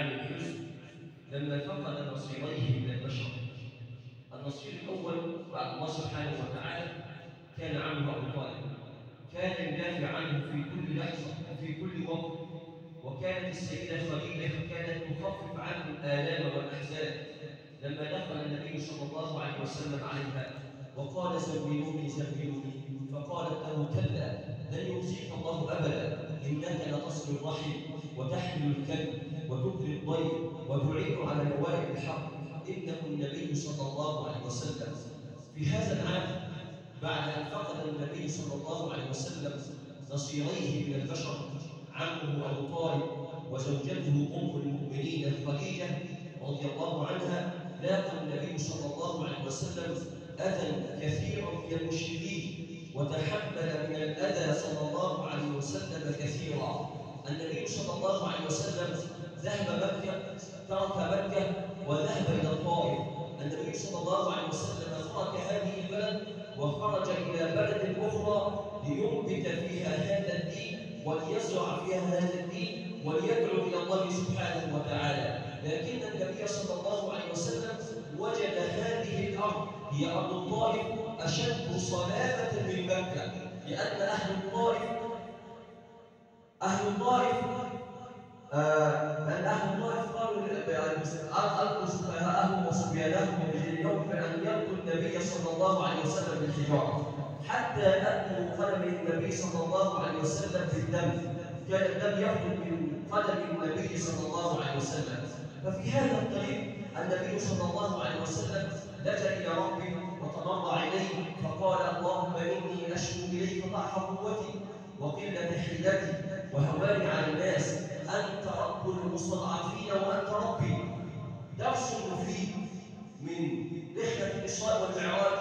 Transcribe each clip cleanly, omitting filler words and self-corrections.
عام الحزن لما فقد نصيريه من البشر. النصير الأول بعد الله سبحانه وتعالى كان عمه أبو طالب، كان يدافع عنه في كل لحظة وفي كل وقت، وكانت السيدة خديجة كانت تخفف عنه الآلام والأحزان لما دخل النبي صلى الله عليه وسلم عليها وقال زوجوني زوجوني، فقالت له كلا لن يخزيك الله أبدا، إنك لتصل الرحم وتحمل الكلب وتكري الضيف وتعين على نوائب الحق، إنه النبي صلى الله عليه وسلم. في هذا العام بعد أن فقد النبي صلى الله عليه وسلم نصيريه من البشر عمه أبو طالب وزوجته أم المؤمنين خديجة رضي الله عنها، لاقى النبي صلى الله عليه وسلم أذى كثيرا من المشركين وتحمل من الأذى صلى الله عليه وسلم كثيرا. النبي صلى الله عليه وسلم ذهب مكة، ترك مكة وذهب إلى الطائف. النبي صلى الله عليه وسلم ترك هذه البلد وخرج إلى بلد أخرى لينبت فيها هذا الدين وليزرع فيها هذا الدين وليدعو إلى الله سبحانه وتعالى. لكن النبي صلى الله عليه وسلم وجد هذه الأرض هي أرض الطائف أشد صلابة من مكة، لأن أهل الطائف قالوا ألقوا سفهاءهم وصبيانهم وجنيهم بأن يلقوا النبي صلى الله عليه وسلم بالحجارة، حتى أدنوا قدم النبي صلى الله عليه وسلم في الدم، كان الدم يخرج من قدم النبي صلى الله عليه وسلم. ففي هذا الطريق النبي صلى الله عليه وسلم لجأ إلى ربه وتضرع إليه فقال اللهم إني أشكو إليك ضعف قوتي وقلة حيلتي وهواني على الناس، أنت رب المستضعفين وأنت ربي. درس مفيد من رحلة الإسراء والمعراج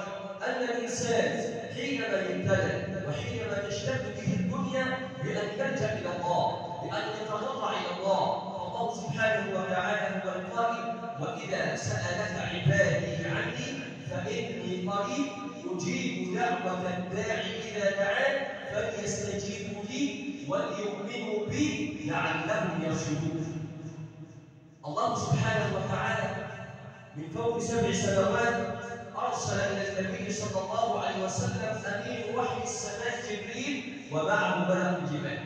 أن الإنسان حينما يبتلى وحينما تشتد به الدنيا بأن يلجأ إلى الله، بأن يتضرع إلى الله. الله سبحانه وتعالى هو القائل وإذا سألك عبادي عني فإني قريب أجيب دعوة الداعي إذا دعان فليستجيبوا لي وليؤمنوا بي لعلهم يرشدون. الله سبحانه وتعالى من فوق 7 سماوات أرسل إلى النبي صلى الله عليه وسلم أمين وحي السماء جبريل ومعه ملك الجبال.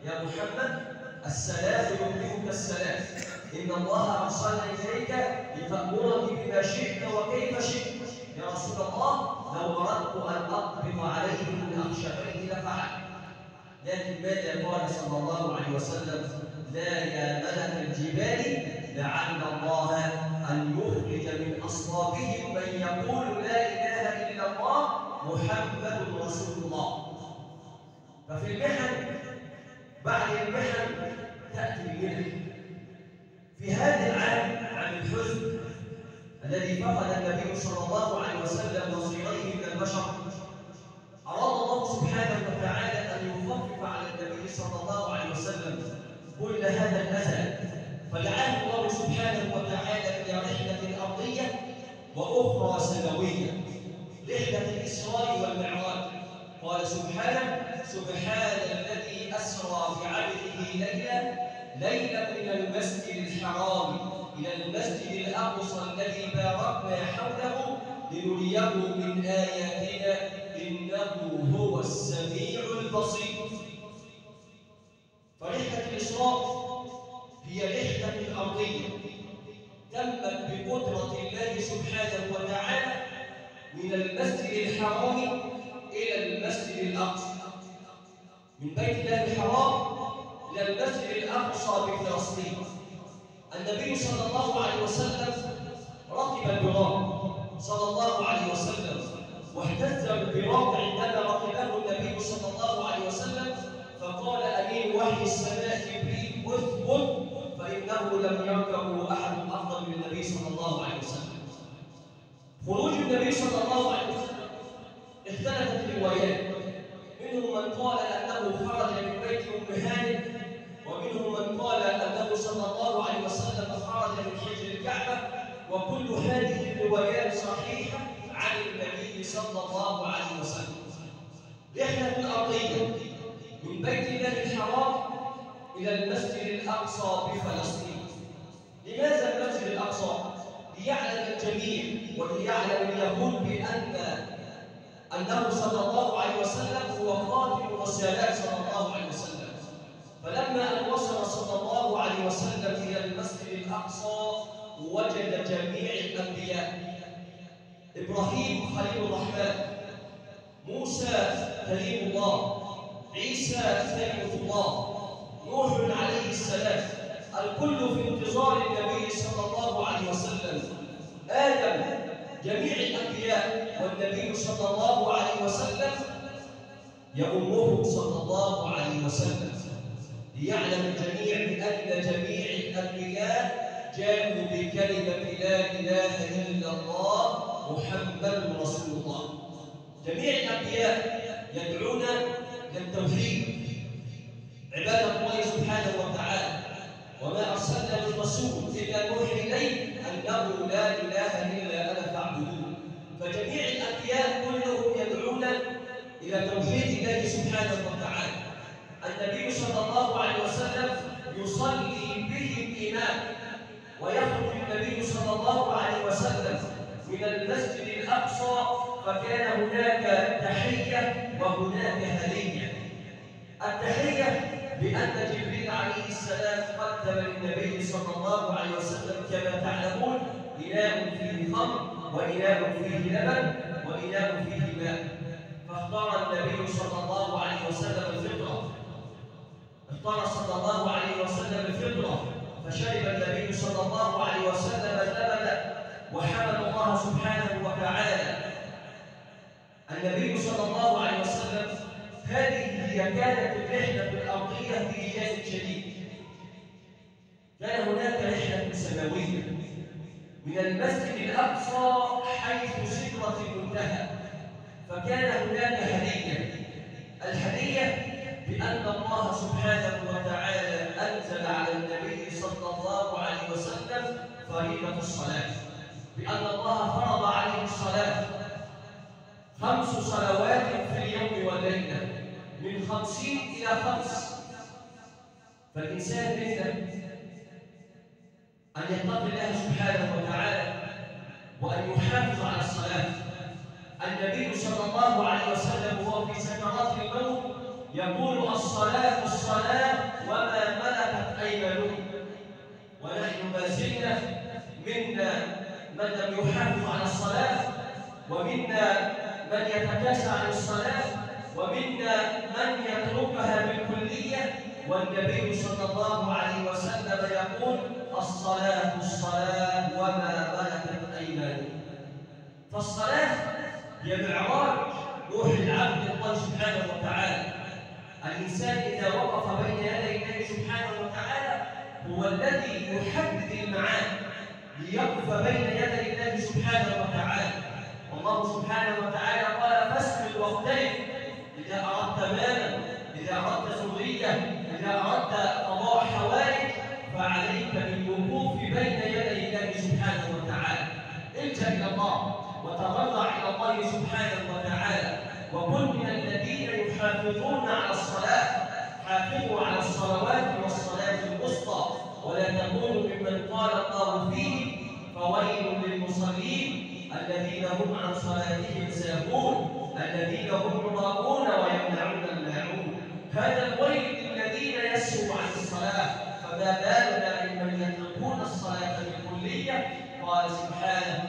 يا محمد السلام يملكك السلام، إن الله أرسلنا إليك لتأمرني بما شئت وكيف شئت. يا رسول الله لو أردت أن أطبق عليهم الأخشبين لفعلت، لكن ماذا قال صلى الله عليه وسلم؟ لا يا ملك الجبال لعل الله أن يخرج من أصلابهم من يقول لا إله إلا الله محمد رسول الله. ففي المحن بعد المحن تأتي المنح. في هذا العام عام الحزن الذي فقد النبي صلى الله عليه وسلم نصيريه من البشر، أراد الله سبحانه وتعالى أن يخفف على النبي صلى الله عليه وسلم كل هذا الأذى، فدعاه الله سبحانه وتعالى إلى رحلة أرضية وأخرى سماوية، رحلة الإسراء والمعراج. قال سبحانه سبحان الذي أسرى بعبده ليلا إلى المسجد الحرام إلى المسجد الأقصى الذي باركنا حوله لنريه من آياتنا إنه هو السميع البصير. فرحلة الإسراء هي رحلة أرضية تمت بقدرة الله سبحانه وتعالى من المسجد الحرام إلى المسجد الأقصى، من بيت الله الحرام إلى المسجد الأقصى بفلسطين. النبي صلى الله عليه وسلم ركب البراق صلى الله عليه وسلم، واهتز البراق عندما ركبه النبي صلى الله عليه وسلم، فقال أمين وحي السماء جبريل اثبت فإنه لم يركبه أحد أفضل من النبي صلى الله عليه وسلم. خروج النبي صلى الله عليه وسلم اختلفت الروايات، منهم من قال أنه خرج من بيت أم هانئ، ومنهم من قال أنه صلى الله عليه وسلم خرج من حجر الكعبة، وكل هذه الروايات صحيحة عن النبي صلى الله عليه وسلم. رحلة أرضية من بيت الله الحرام إلى المسجد الأقصى بفلسطين، وليعلم اليهود أنه صلى الله عليه وسلم هو خاتم الرسالات صلى الله عليه وسلم. فلما أن وصل صلى الله عليه وسلم إلى المسجد الأقصى وجد جميع الأنبياء: إبراهيم خليل الرحمن، موسى كليم الله، عيسى كلمة الله، نوح عليه السلام، الكل في انتظار النبي صلى الله عليه وسلم، آدم، جميع الأنبياء، والنبي صلى الله عليه وسلم يؤمهم صلى الله عليه وسلم، ليعلم الجميع بأن جميع الأنبياء جاءوا بكلمة لا إله إلا الله محمد رسول الله. جميع الأنبياء يدعون للتوحيد، عبادة الله سبحانه وتعالى، وما أرسلنا من رسول إلا نوحي إليه أنه لا إله إلا أنا فاعبدون. فجميع الأنبياء كلهم يدعون إلى توحيد الله سبحانه وتعالى. النبي صلى الله عليه وسلم يصلي بهم إمام، ويخرج النبي صلى الله عليه وسلم من المسجد الأقصى فكان هناك تحية وهناك هدية. التحية بأن جبريل عليه السلام قدم للنبي صلى الله عليه وسلم كما تعلمون إناء فيه خمر وإناء فيه لبن وإناء فيه ماء، فاختار النبي صلى الله عليه وسلم الفطرة، اختار صلى الله عليه وسلم الفطرة، فشرب النبي صلى الله عليه وسلم اللبن وحمد الله سبحانه وتعالى. النبي صلى الله عليه وسلم هذه هي كانت الرحلة الأرضية في إيجاز شديد. كان هناك رحلة سماوية من المسجد الأقصى حيث سدرة المنتهى، فكان هناك هدية. الهدية بأن الله سبحانه وتعالى أنزل على النبي صلى الله عليه وسلم فريضة الصلاة، بأن الله فرض عليه الصلاة 5 صلوات في اليوم والليلة من 50 إلى 5. فالإنسان منا أن يتقي الله سبحانه وتعالى وأن يحافظ على الصلاة. النبي صلى الله عليه وسلم وهو في سكرات الموت يقول: الصلاة الصلاة وما ملكت أيمانكم. ونحن ما زلنا منا من لم يحافظ على الصلاة، ومنا من يتكاسى عن الصلاة، ومنا من يتركها بالكلية. والنبي صلى الله عليه وسلم يقول: الصلاة الصلاة وما ملكت أيمانكم. فالصلاة هي معراج روح العبد الله سبحانه وتعالى. الإنسان إذا وقف بين يدي الله سبحانه وتعالى هو الذي يحدد المعاد ليقف بين يدي الله سبحانه وتعالى. والله سبحانه وتعالى قال: فاسجد واقترب. إذا أردت مالا، إذا أردت ذرية، إذا أردت قضاء حوائج، فعليك بالوقوف بين يدي الله سبحانه وتعالى. الجأ إلى الله وتضرع إلى الله سبحانه وتعالى، وكن من الذين يحافظون على الصلاة. حافظوا على الصلوات والصلاة الوسطى، ولا تكونوا ممن قال الله فيه: فويل للمصلين الذين هم عن صلاتهم ساهون الذين هم يراءون ويمنعون الماعون. هذا الويل للذين يسهوا عن الصلاة، فما بالنا ممن يتركون الصلاة بالكلية. قال سبحانه: